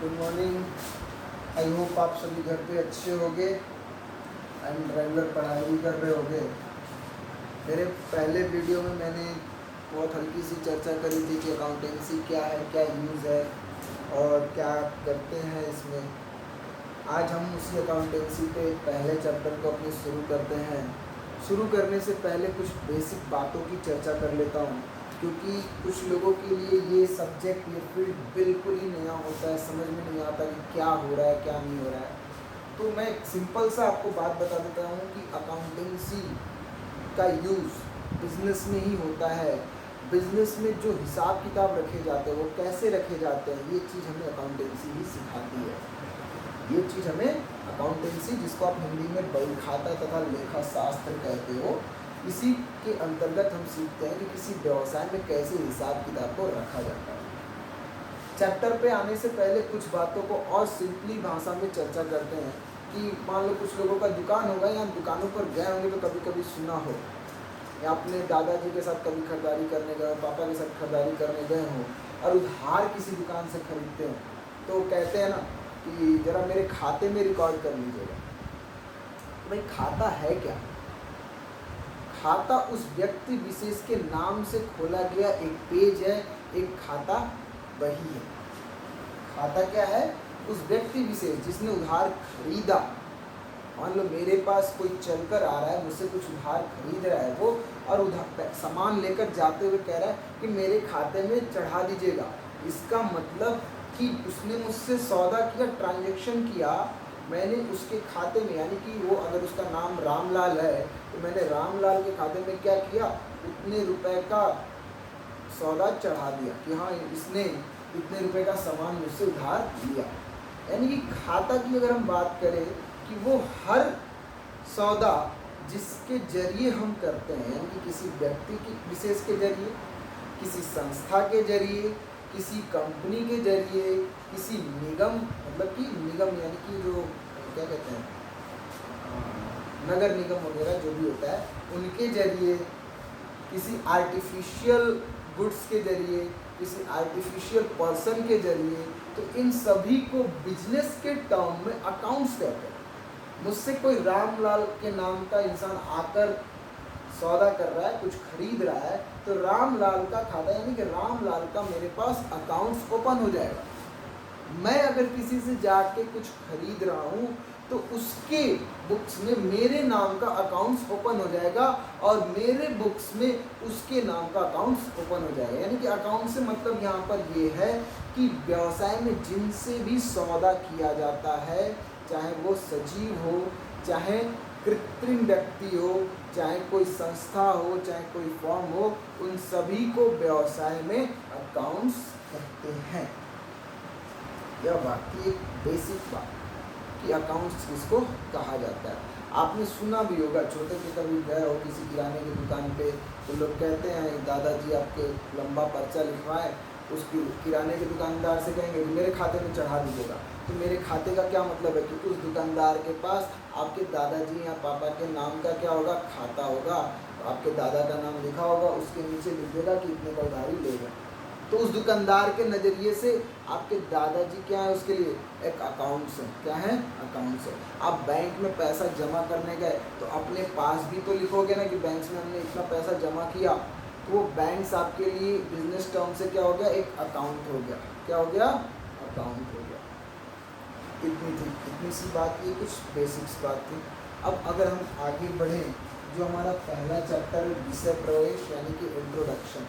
Good morning. I hope आप सभी घर पे अच्छे होंगे एंड रेगुलर पढ़ाई भी कर रहे होंगे। मेरे पहले वीडियो में मैंने बहुत हल्की सी चर्चा करी थी कि अकाउंटेंसी क्या है, क्या यूज़ है और क्या करते हैं इसमें। आज हम उसी अकाउंटेंसी पे पहले चैप्टर को अपने शुरू करते हैं। शुरू करने से पहले कुछ बेसिक बातों की चर्चा कर लेता हूँ, क्योंकि कुछ लोगों के लिए ये सब्जेक्ट, ये फील्ड बिल्कुल ही नया होता है, समझ में नहीं आता कि क्या हो रहा है क्या नहीं हो रहा है। तो मैं एक सिंपल सा आपको बात बता देता हूँ कि अकाउंटेंसी का यूज़ बिजनेस में ही होता है। बिजनेस में जो हिसाब किताब रखे जाते हैं वो कैसे रखे जाते हैं, ये चीज़ हमें अकाउंटेंसी ही सिखाती है। ये चीज़ हमें अकाउंटेंसी, जिसको आप हिंदी में बही खाता तथा लेखा शास्त्र कहते हो, इसी के अंतर्गत हम सीखते हैं कि किसी व्यवसाय में कैसे हिसाब किताब को रखा जाता है। चैप्टर पे आने से पहले कुछ बातों को और सिंपली भाषा में चर्चा करते हैं कि मान लो कुछ लोगों का दुकान होगा या दुकानों पर गए होंगे तो कभी कभी सुना हो, या अपने दादाजी के साथ कभी खरीदारी करने गए हो, पापा के साथ खरीदारी करने गए हो और उधार किसी दुकान से खरीदते हैं तो कहते हैं ना कि ज़रा मेरे खाते में रिकॉर्ड कर लीजिएगा। भाई खाता है क्या? खाता उस व्यक्ति विशेष के नाम से खोला गया एक पेज है, एक खाता बही है। खाता क्या है? उस व्यक्ति विशेष जिसने उधार खरीदा। मान लो मेरे पास कोई चलकर आ रहा है, मुझसे कुछ उधार खरीद रहा है वो, और उधार सामान लेकर जाते हुए कह रहा है कि मेरे खाते में चढ़ा दीजिएगा। इसका मतलब कि उसने मुझसे सौदा किया, ट्रांजैक्शन किया, मैंने उसके खाते में, यानी कि वो अगर उसका नाम रामलाल है तो मैंने रामलाल के खाते में क्या किया, उतने रुपए का सौदा चढ़ा दिया कि हाँ इसने इतने रुपए का सामान मुझसे उधार लिया। यानी कि खाता की अगर हम बात करें कि वो हर सौदा जिसके जरिए हम करते हैं, यानी कि किसी व्यक्ति की विशेष के जरिए, किसी संस्था के जरिए, किसी कंपनी के जरिए, किसी निगम, मतलब कि निगम यानी कि जो क्या कहते हैं नगर निगम वगैरह जो भी होता है, उनके जरिए, किसी आर्टिफिशियल गुड्स के जरिए, किसी आर्टिफिशियल पर्सन के जरिए, तो इन सभी को बिजनेस के टर्म में अकाउंट्स कहते हैं। मुझसे कोई रामलाल के नाम का इंसान आकर सौदा कर रहा है, कुछ खरीद रहा है, तो रामलाल का खाता, यानी कि रामलाल का मेरे पास अकाउंट्स ओपन हो जाएगा। मैं अगर किसी से जाके कुछ खरीद रहा हूँ तो उसके बुक्स में मेरे नाम का अकाउंट्स ओपन हो जाएगा और मेरे बुक्स में उसके नाम का अकाउंट्स ओपन हो जाएगा। यानी कि अकाउंट से मतलब यहाँ पर ये है कि व्यवसाय में जिनसे भी सौदा किया जाता है, चाहे वो सजीव हो, चाहे कृत्रिम व्यक्ति हो, चाहे कोई संस्था हो, चाहे कोई फॉर्म हो, उन सभी को व्यवसाय में अकाउंट्स कहते हैं। यह बाकी एक बेसिक बात कि अकाउंट्स किसको कहा जाता है। आपने सुना भी होगा, छोटे से कभी गए हो किसी किराने की दुकान पे तो लोग कहते हैं दादाजी आपके लंबा पर्चा लिखवाएं, उसकी किराने के दुकानदार से कहेंगे कि मेरे खाते में चढ़ा दीजिएगा। तो मेरे खाते का क्या मतलब है कि उस दुकानदार के पास आपके दादाजी या पापा के नाम का क्या होगा, खाता होगा, आपके दादा का नाम लिखा होगा, उसके नीचे लिख देगा कि इतने का उधारी लेगा। तो उस दुकानदार के नज़रिए से आपके दादाजी क्या है, उसके लिए एक अकाउंट्स है। क्या है? अकाउंट्स है। आप बैंक में पैसा जमा करने गए तो अपने पास भी तो लिखोगे ना कि बैंक में हमने इतना पैसा जमा किया, तो वो बैंक्स आपके लिए बिजनेस टर्म से क्या हो गया, एक अकाउंट हो गया। क्या हो गया? अकाउंट हो गया। इतनी सी बात, ये कुछ बेसिक्स बात थी। अब अगर हम आगे बढ़ें, जो हमारा पहला चैप्टर है विषय प्रवेश यानी कि इंट्रोडक्शन,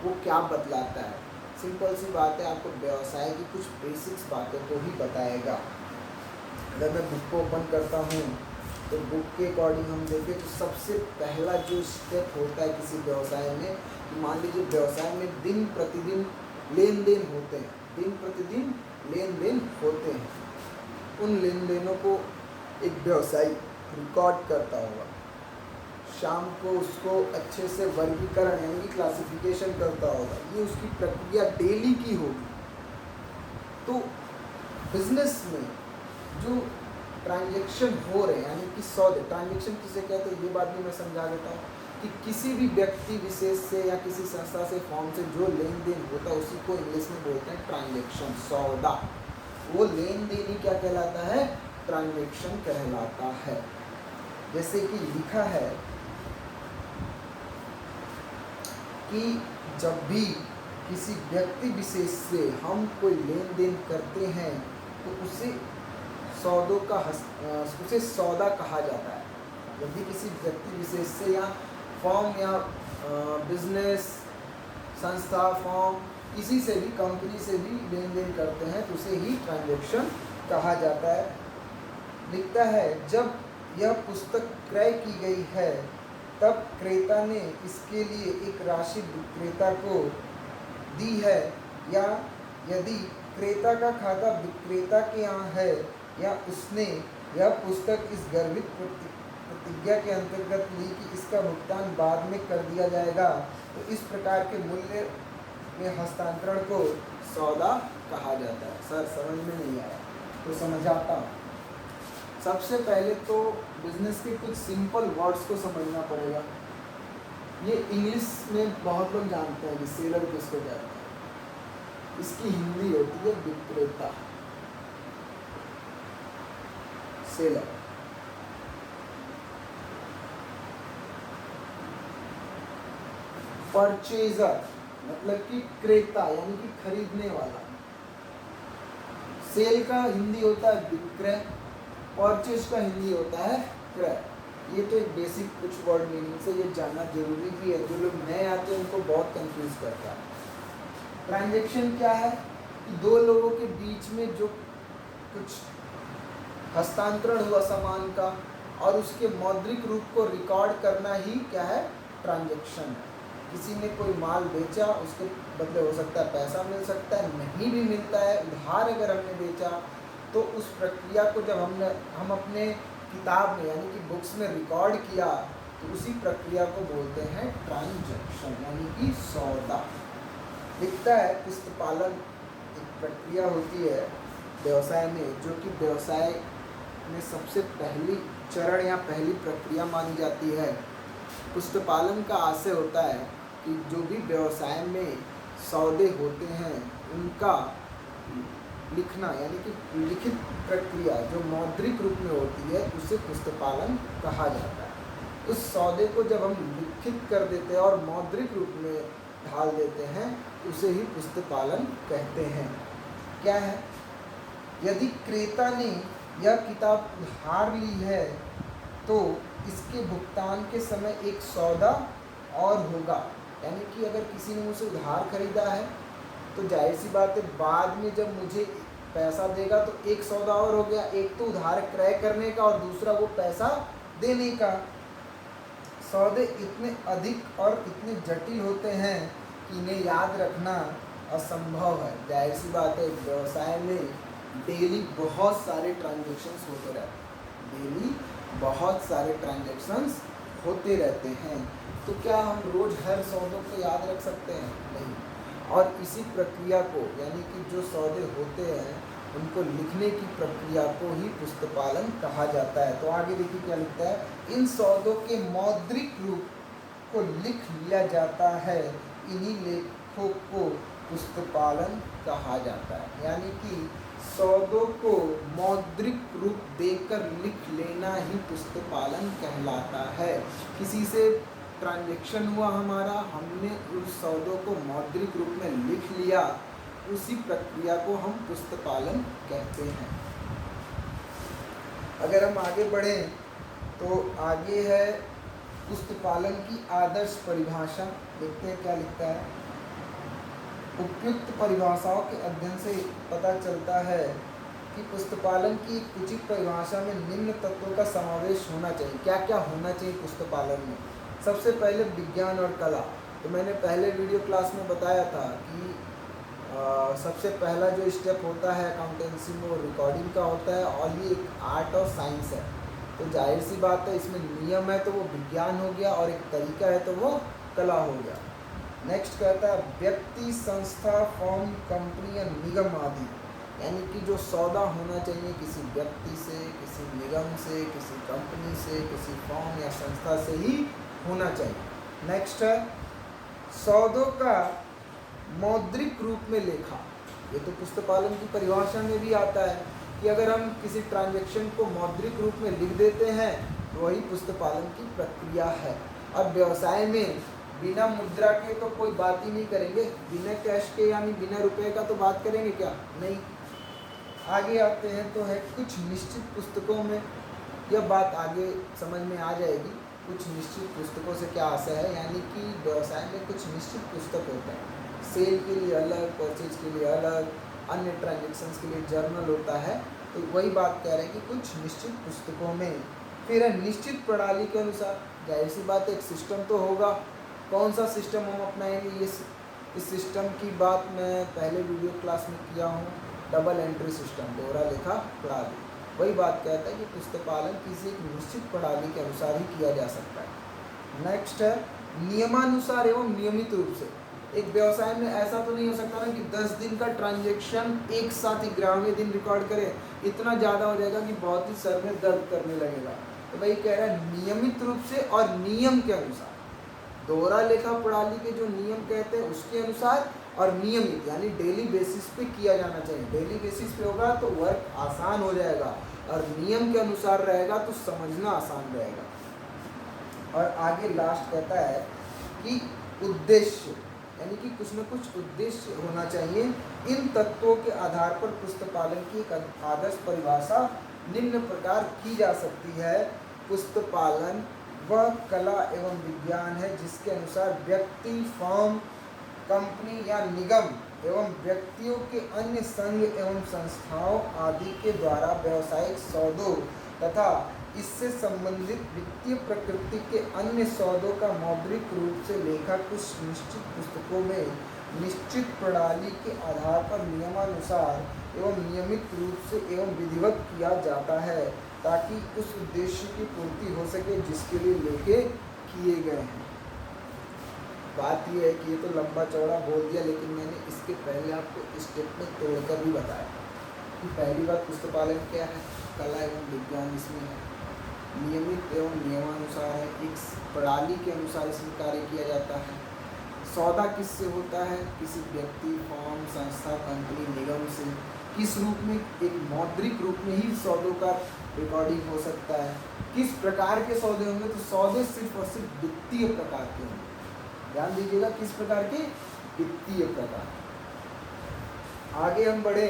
वो क्या बतलाता है? सिंपल सी बात है, आपको व्यवसाय की कुछ बेसिक्स बातों को ही बताएगा। अगर मैं बुक को ओपन करता हूँ तो बुक के अकॉर्डिंग हम देखें तो सबसे पहला जो स्टेप होता है किसी व्यवसाय में, मान लीजिए व्यवसाय में दिन प्रतिदिन लेन देन होते हैं, दिन प्रतिदिन लेन देन होते हैं। उन लेन देनों को एक व्यवसायी रिकॉर्ड करता होगा, शाम को उसको अच्छे से वर्गीकरण यानी कि क्लासिफिकेशन करता होगा, ये उसकी प्रक्रिया डेली की होगी। तो बिजनेस में जो ट्रांजैक्शन हो रहे हैं, यानी कि सौदे, ट्रांजैक्शन किसे कहते हैं ये बात भी मैं समझा देता हूँ कि किसी भी व्यक्ति विशेष से या किसी संस्था से, फॉर्म से जो लेन देन होता है उसी को इंग्लिश में बोलते हैं ट्रांजैक्शन, सौदा। वो लेन देन ही क्या कहलाता है, ट्रांजैक्शन कहलाता है। जैसे कि लिखा है कि जब भी किसी व्यक्ति विशेष से हम कोई लेन देन करते हैं तो उसे उसे सौदा कहा जाता है। जब भी किसी व्यक्ति विशेष से या फॉर्म या बिजनेस संस्था फॉर्म किसी से भी कंपनी से भी लेन देन करते हैं तो उसे ही ट्रांजैक्शन कहा जाता है। लिखता है जब यह पुस्तक क्रय की गई है तब क्रेता ने इसके लिए एक राशि विक्रेता को दी है, या यदि क्रेता का खाता विक्रेता के यहाँ है या उसने यह पुस्तक इस गर्भित प्रतिज्ञा के अंतर्गत ली कि इसका भुगतान बाद में कर दिया जाएगा, तो इस प्रकार के मूल्य में हस्तांतरण को सौदा कहा जाता है। सर समझ में नहीं आया तो समझाता हूँ। सबसे पहले तो बिजनेस के कुछ सिंपल वर्ड्स को समझना पड़ेगा। ये इंग्लिश में बहुत लोग जानते हैं कि सेलर किसको कहते हैं, इसकी हिंदी होती है विक्रेता, सेलर। परचेजर मतलब कि क्रेता यानी कि खरीदने वाला। सेल का हिंदी होता है विक्रय, परचेज का हिंदी होता है क्रय। ये तो एक बेसिक कुछ वर्ड मीनिंग से ये जानना जरूरी भी है, जो लोग नए आते हैं उनको बहुत कंफ्यूज करता है। ट्रांजैक्शन क्या है कि दो लोगों के बीच में जो कुछ हस्तांतरण हुआ सामान का और उसके मौद्रिक रूप को रिकॉर्ड करना ही क्या है, ट्रांजैक्शन है। किसी ने कोई माल बेचा, उसके बदले हो सकता है पैसा मिल सकता है, नहीं भी मिलता है। उधार अगर हमने बेचा तो उस प्रक्रिया को जब हम अपने किताब में यानी कि बुक्स में रिकॉर्ड किया तो उसी प्रक्रिया को बोलते हैं ट्रांजैक्शन यानी कि सौदा। लिखता है पुस्तपालन एक प्रक्रिया होती है व्यवसाय में, जो कि व्यवसाय में सबसे पहली चरण या पहली प्रक्रिया मानी जाती है। पुस्तपालन का आशय होता है कि जो भी व्यवसाय में सौदे होते हैं उनका लिखना यानी कि लिखित प्रक्रिया जो मौद्रिक रूप में होती है उसे पुस्तपालन कहा जाता है। उस सौदे को जब हम लिखित कर देते हैं और मौद्रिक रूप में ढाल देते हैं उसे ही पुस्तपालन कहते हैं। क्या है, यदि क्रेता ने यह किताब उधार ली है तो इसके भुगतान के समय एक सौदा और होगा। यानी कि अगर किसी ने मुझसे उधार खरीदा है तो जाहिर सी बात है बाद में जब मुझे पैसा देगा तो एक सौदा और हो गया, एक तो उधार क्रय करने का और दूसरा वो पैसा देने का। सौदे इतने अधिक और इतने जटिल होते हैं कि इन्हें याद रखना असंभव है। जाहिर सी बात है व्यवसाय में डेली बहुत सारे ट्रांजैक्शंस होते रहते हैं, डेली बहुत सारे ट्रांजैक्शंस होते रहते हैं। तो क्या हम रोज़ हर सौदों को याद रख सकते हैं? नहीं। और इसी प्रक्रिया को यानी कि जो सौदे होते हैं उनको लिखने की प्रक्रिया को ही पुस्तपालन कहा जाता है। तो आगे देखिए क्या लिखता है, इन सौदों के मौद्रिक रूप को लिख लिया जाता है, इन्हीं लेखों को पुस्तपालन कहा जाता है। यानी कि सौदों को मौद्रिक रूप देकर लिख लेना ही पुस्तपालन कहलाता है। किसी से ट्रांजैक्शन हुआ हमारा, हमने उस सौदों को मौद्रिक रूप में लिख लिया, उसी प्रक्रिया को हम पुस्तपालन कहते हैं। अगर हम आगे बढ़ें तो आगे है पुस्तपालन की आदर्श परिभाषा। देखते हैं क्या लिखता है। उपयुक्त परिभाषाओं के अध्ययन से पता चलता है कि पुस्तपालन की उचित परिभाषा में निम्न तत्वों का समावेश होना चाहिए। क्या क्या होना चाहिए पुस्तपालन में? सबसे पहले विज्ञान और कला। तो मैंने पहले वीडियो क्लास में बताया था कि सबसे पहला जो स्टेप होता है अकाउंटेंसी में वो रिकॉर्डिंग का होता है और ये एक आर्ट और साइंस है। तो जाहिर सी बात है इसमें नियम है तो वो विज्ञान हो गया और एक तरीका है तो वो कला हो गया। नेक्स्ट कहता है व्यक्ति, संस्था, फर्म, कंपनी या निगम आदि। यानी कि जो सौदा होना चाहिए किसी व्यक्ति से, किसी निगम से, किसी कंपनी से, किसी फर्म या संस्था से ही होना चाहिए। नेक्स्ट है सौदों का मौद्रिक रूप में लेखा। ये तो पुस्तपालन की परिभाषा में भी आता है कि अगर हम किसी ट्रांजैक्शन को मौद्रिक रूप में लिख देते हैं तो वही पुस्तपालन की प्रक्रिया है। अब व्यवसाय में बिना मुद्रा के तो कोई बात ही नहीं करेंगे, बिना कैश के यानी बिना रुपए का तो बात करेंगे क्या? नहीं। आगे आते हैं तो है कुछ निश्चित पुस्तकों में, यह बात आगे समझ में आ जाएगी। कुछ निश्चित पुस्तकों से क्या आशय है, यानी कि व्यवसाय में कुछ निश्चित पुस्तक होता है, सेल के लिए अलग, परचेज के लिए अलग, अन्य ट्रांजेक्शन्स के लिए जर्नल होता है। तो वही बात कह रहे हैं कि कुछ निश्चित पुस्तकों में। फिर है निश्चित प्रणाली के अनुसार, जाहिर सी बात एक सिस्टम तो होगा। कौन सा सिस्टम हम अपनाएंगे, इस सिस्टम की बात मैं पहले वीडियो क्लास में किया हूँ, डबल एंट्री सिस्टम, दोहरा लेखा प्रणाली। वही बात कहता है कि पुस्तपालन किसी एक निश्चित प्रणाली के अनुसार ही किया जा सकता है। नेक्स्ट है नियमानुसार एवं नियमित रूप से। एक व्यवसाय में ऐसा तो नहीं हो सकता ना कि 10 दिन का ट्रांजैक्शन एक साथ ही 11वें दिन रिकॉर्ड करें, इतना ज़्यादा हो जाएगा कि बहुत ही सर में दर्द करने लगेगा। तो भाई कह रहा है नियमित रूप से और नियम के अनुसार, दोहरा लेखा प्रणाली के जो नियम कहते हैं उसके अनुसार, और नियमित यानी डेली बेसिस पे किया जाना चाहिए। डेली बेसिस पे होगा तो वर्क आसान हो जाएगा, और नियम के अनुसार रहेगा तो समझना आसान रहेगा। और आगे लास्ट कहता है कि उद्देश्य, यानी कि कुछ न कुछ उद्देश्य होना चाहिए। इन तत्वों के आधार पर पुस्तपालन की एक आदर्श परिभाषा निम्न प्रकार की जा सकती है। पुस्तपालन वह कला एवं विज्ञान है जिसके अनुसार व्यक्ति, फर्म, कंपनी या निगम एवं व्यक्तियों के अन्य संघ एवं संस्थाओं आदि के द्वारा व्यावसायिक सौदों तथा इससे संबंधित वित्तीय प्रकृति के अन्य सौदों का मौद्रिक रूप से लेखा कुछ निश्चित पुस्तकों में निश्चित प्रणाली के आधार पर नियमानुसार एवं नियमित रूप से एवं विधिवत किया जाता है, ताकि उस उद्देश्य की पूर्ति हो सके जिसके लिए लेखे किए गए हैं। बात यह है कि ये तो लंबा चौड़ा बोल दिया, लेकिन मैंने इसके पहले आपको स्टेप में तोड़कर भी बताया कि पहली बात पुस्तपालन क्या है, कला एवं विज्ञान इसमें है, नियमित एवं नियमानुसार है, एक प्रणाली के अनुसार इसमें कार्य किया जाता है। सौदा किससे होता है, किसी व्यक्ति, फर्म, संस्था, कंपनी, निगम से। किस रूप में, एक मौद्रिक रूप में ही सौदों का रिकॉर्डिंग हो सकता है। किस प्रकार के सौदे होंगे, तो सौदे सिर्फ और सिर्फ वित्तीय प्रकार के होंगे। ध्यान दीजिएगा, किस प्रकार के, वित्तीय प्रकार। आगे हम बढ़े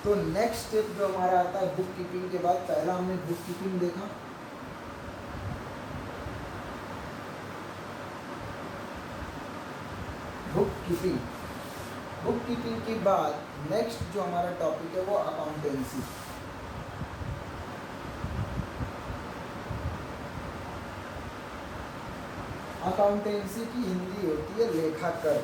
तो नेक्स्ट स्टेप जो हमारा आता है बुक कीपिंग के बाद, पहला हमने बुक कीपिंग देखा, बुक कीपिंग के बाद नेक्स्ट जो हमारा टॉपिक है वो अकाउंटेंसी। अकाउंटेंसी की हिंदी होती है लेखाकर।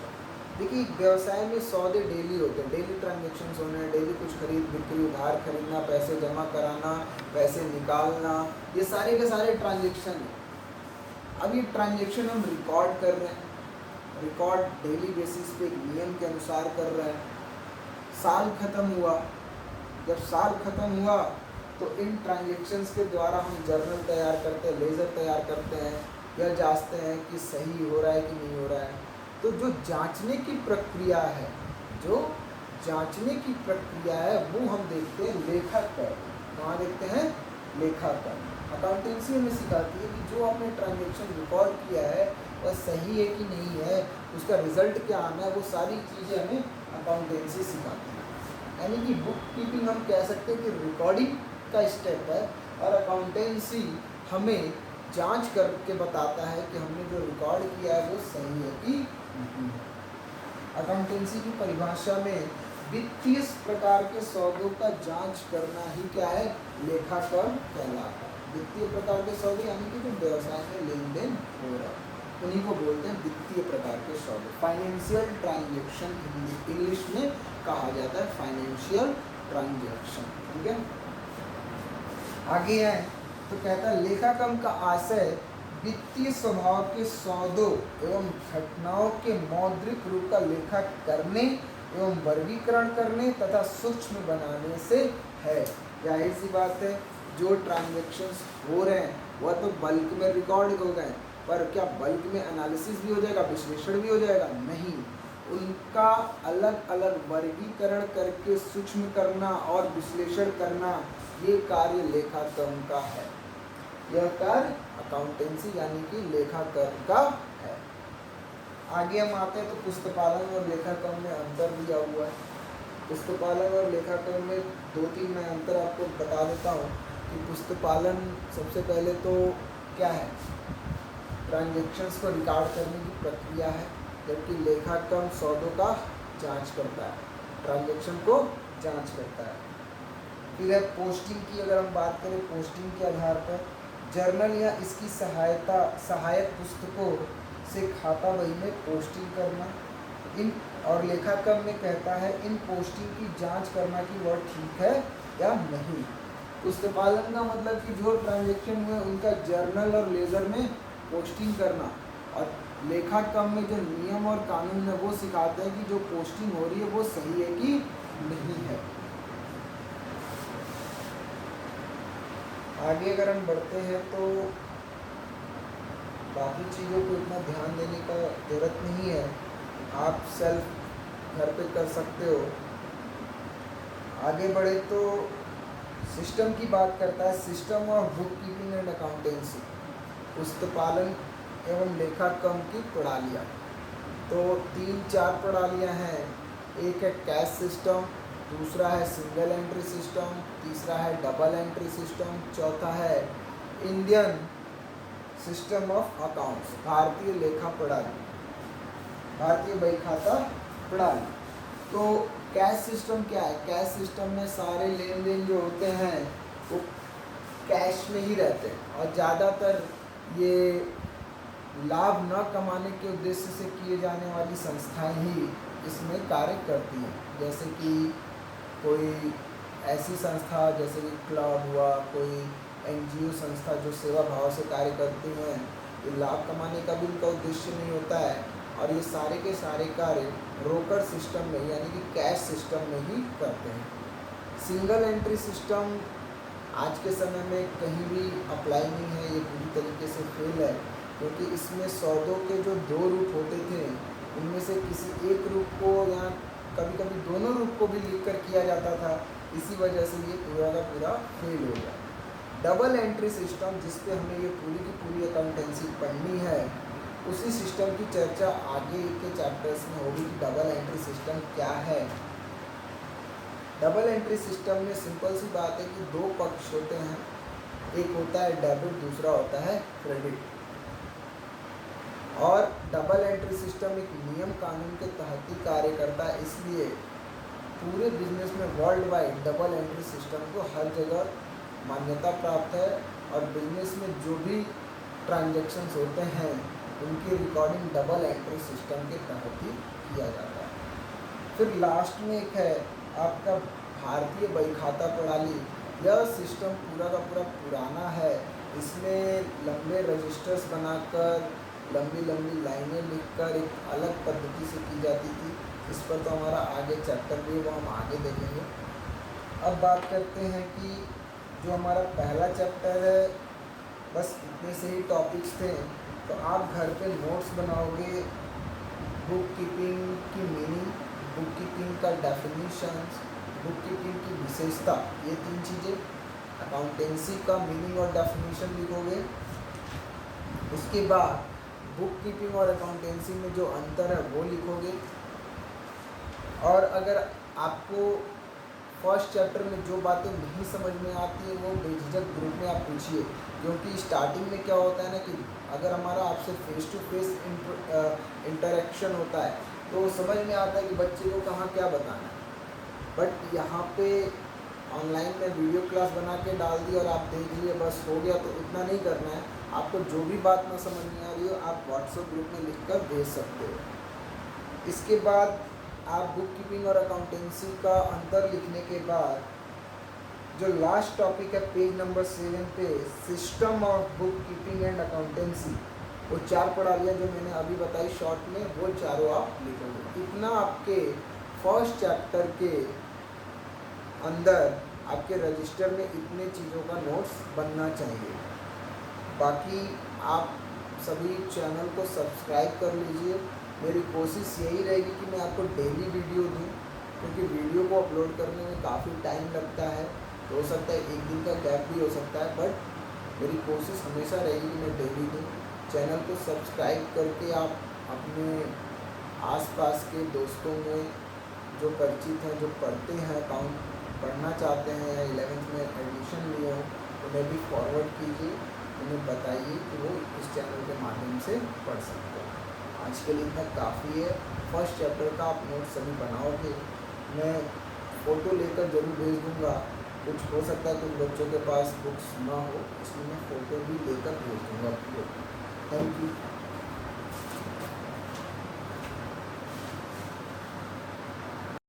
देखिए व्यवसाय में सौदे डेली होते हैं, डेली ट्रांजेक्शन्स होने हैं, डेली कुछ खरीद बिक्री, उधार खरीदना, पैसे जमा कराना, पैसे निकालना, ये सारे के सारे ट्रांजेक्शन हैं। अब ये ट्रांजेक्शन हम रिकॉर्ड कर रहे हैं, रिकॉर्ड डेली बेसिस पे एक नियम के अनुसार कर रहे हैं। साल खत्म हुआ, जब साल खत्म हुआ तो इन ट्रांजेक्शन्स के द्वारा हम जर्नल तैयार करते हैं, लेजर तैयार करते हैं, यह जांचते हैं कि सही हो रहा है कि नहीं हो रहा है। तो जो जांचने की प्रक्रिया है, जो जांचने की प्रक्रिया है वो हम देखते हैं लेखाकर। कहाँ देखते हैं, लेखाकर। अकाउंटेंसी हमें सिखाती है कि जो आपने ट्रांजेक्शन रिकॉर्ड किया है वह सही है कि नहीं है, उसका रिजल्ट क्या आना है, वो सारी चीज़ें हमें अकाउंटेंसी सिखाती है। यानी कि बुक कीपिंग हम कह सकते हैं कि रिकॉर्डिंग का स्टेप है, और अकाउंटेंसी हमें जांच करके बताता है कि हमने जो रिकॉर्ड किया है वो सही है कि नहीं। अकाउंटेंसी की परिभाषा में वित्तीय प्रकार के सौदों का जांच करना ही क्या है, लेखाकर कहलाता है। वित्तीय प्रकार के सौदे यानी कि जो व्यवसाय में लेन देन हो रहा है उन्हीं को बोलते हैं वित्तीय प्रकार के सौदे। फाइनेंशियल ट्रांजैक्शन इंग्लिश में कहा जाता है, फाइनेंशियल ट्रांजैक्शन। ठीक है, आगे है तो कहता है लेखाकर्म का आशय वित्तीय स्वभाव के सौदों एवं घटनाओं के मौद्रिक रूप का लेखा करने एवं वर्गीकरण करने तथा सूक्ष्म बनाने से है। जाहिर सी बात है, जो ट्रांजैक्शंस हो रहे हैं वह तो बल्क में रिकॉर्ड हो गए, पर क्या बल्क में एनालिसिस भी हो जाएगा, विश्लेषण भी हो जाएगा? नहीं, उनका अलग अलग वर्गीकरण करके सूक्ष्म करना और विश्लेषण करना, ये कार्य लेखाकर्म का है। यह कार्य अकाउंटेंसी यानी कि लेखाकर्म का है। आगे हम आते हैं तो पुस्तपालन और लेखाकर्म में अंतर दिया हुआ है। पुस्तपालन और लेखाकर्म में 2-3 मैं अंतर आपको बता देता हूँ कि पुस्तपालन सबसे पहले तो क्या है, ट्रांजैक्शंस को रिकॉर्ड करने की प्रक्रिया है, जबकि लेखाकर्म सौदों का जांच करता है, ट्रांजैक्शन को जांच करता है। फिर है पोस्टिंग की, अगर हम बात करें पोस्टिंग के आधार पर जर्नल या इसकी सहायक पुस्तकों से खाता बही में पोस्टिंग करना। इन और लेखाकर्म में कहता है इन पोस्टिंग की जांच करना कि वह ठीक है या नहीं। पुस्तपालन का मतलब कि जो ट्रांजैक्शन हुए उनका जर्नल और लेजर में पोस्टिंग करना, और लेखाकर्म में जो नियम और कानून है वो सिखाते हैं कि जो पोस्टिंग हो रही है वो सही है कि नहीं है। आगे अगर हम बढ़ते हैं तो बाकी चीज़ों को इतना ध्यान देने का ज़रूरत नहीं है, आप सेल्फ घर पे कर सकते हो। आगे बढ़े तो सिस्टम की बात करता है, system of bookkeeping and accountancy, पुस्तपालन एवं लेखाकर्म की प्रणालियाँ। तो 3-4 प्रणालियाँ हैं। एक है कैश सिस्टम, दूसरा है सिंगल एंट्री सिस्टम, तीसरा है डबल एंट्री सिस्टम, चौथा है इंडियन सिस्टम ऑफ अकाउंट्स, भारतीय लेखा प्रणाली, भारतीय बही खाता प्रणाली। तो कैश सिस्टम क्या है? कैश सिस्टम में सारे लेन देन जो होते हैं वो कैश में ही रहते हैं, और ज़्यादातर ये लाभ न कमाने के उद्देश्य से किए जाने वाली संस्थाएं ही इसमें कार्य करती हैं। जैसे कि कोई ऐसी संस्था जैसे कि क्लब हुआ, कोई NGO संस्था जो सेवा भाव से कार्य करती हैं, ये लाभ कमाने का भी उनका उद्देश्य नहीं होता है, और ये सारे के सारे कार्य रोकड़ सिस्टम में यानी कि कैश सिस्टम में ही करते हैं। सिंगल एंट्री सिस्टम आज के समय में कहीं भी अप्लाई नहीं है, ये पूरी तरीके से फेल है, क्योंकि इसमें सौदों के जो 2 रूप होते थे उनमें से किसी एक रूप को या कभी कभी दोनों रूप को भी लिख कर किया जाता था, इसी वजह से ये पूरा का पूरा फेल हो गया। डबल एंट्री सिस्टम, जिस पे हमें ये पूरी की पूरी अकाउंटेंसी पढ़नी है, उसी सिस्टम की चर्चा आगे के चैप्टर्स में होगी कि डबल एंट्री सिस्टम क्या है। डबल एंट्री सिस्टम में सिंपल सी बात है कि 2 पक्ष होते हैं, एक होता है डेबिट, दूसरा होता है क्रेडिट। और डबल एंट्री सिस्टम एक नियम कानून के तहत ही कार्य करता है, इसलिए पूरे बिजनेस में world wide double entry system को हर जगह मान्यता प्राप्त है, और बिजनेस में जो भी ट्रांजैक्शंस होते हैं उनकी रिकॉर्डिंग डबल एंट्री सिस्टम के तहत ही किया जाता है। फिर लास्ट में एक है आपका भारतीय बही खाता प्रणाली। यह सिस्टम पूरा का पूरा पुराना है, इसमें लंबे रजिस्टर्स बनाकर लंबी लंबी लाइनें लिखकर एक अलग पद्धति से की जाती थी। इस पर तो हमारा आगे चैप्टर भी है, वो हम आगे देखेंगे। अब बात करते हैं कि जो हमारा पहला चैप्टर है, बस इतने से ही टॉपिक्स थे, तो आप घर पे नोट्स बनाओगे, बुक कीपिंग की मीनिंग, बुक कीपिंग का डेफिनेशंस, बुक कीपिंग की विशेषता, ये 3 चीज़ें, अकाउंटेंसी का मीनिंग और डेफिनेशन लिखोगे। उसके बाद बुक कीपिंग और अकाउंटेंसी में जो अंतर है वो लिखोगे। और अगर आपको फर्स्ट चैप्टर में जो बातें नहीं समझ में आती है वो बेझिझक ग्रुप में आप पूछिए, क्योंकि स्टार्टिंग में क्या होता है ना कि अगर हमारा आपसे फेस टू फेस इंटरेक्शन होता है तो समझ में आता है कि बच्चे को कहाँ क्या बताना है, बट यहाँ पे ऑनलाइन में वीडियो क्लास बना के डाल दी और आप देख लिए बस हो गया, तो इतना नहीं करना है। आपको जो भी बात ना समझ में आ रही हो आप व्हाट्सएप ग्रुप में लिखकर भेज सकते हो। इसके बाद आप बुक कीपिंग और अकाउंटेंसी का अंतर लिखने के बाद जो लास्ट टॉपिक है पेज नंबर 7 पे, system of bookkeeping and accountancy, वो 4 प्रणालियाँ जो मैंने अभी बताई शॉर्ट में, वो चारों आप लिखोगे। इतना आपके फर्स्ट चैप्टर के अंदर आपके रजिस्टर में इतने चीज़ों का नोट्स बनना चाहिए। बाकी आप सभी चैनल को सब्सक्राइब कर लीजिए मेरी कोशिश यही रहेगी कि मैं आपको डेली वीडियो दूँ, क्योंकि वीडियो को अपलोड करने में काफ़ी टाइम लगता है। तो हो सकता है एक दिन का गैप भी हो सकता है, बट मेरी कोशिश हमेशा रहेगी कि मैं डेली दूँ। चैनल को सब्सक्राइब करके आप अपने आसपास के दोस्तों में जो परिचित हैं, जो पढ़ते हैं, अकाउंट पढ़ना चाहते हैं या 11th में एडमिशन लिए हों, उन्हें भी फॉरवर्ड कीजिए, उन्हें बताइए कि वो इस चैनल के माध्यम से पढ़ सकते हैं। आज के लिए इतना काफ़ी है। फर्स्ट चैप्टर का आप नोट सभी बनाओगे, मैं फ़ोटो लेकर ज़रूर भेज दूँगा। कुछ हो सकता है कुछ बच्चों के पास बुक्स ना हो, इसलिए मैं फ़ोटो भी लेकर भेज दूँगा आपको। Thank you.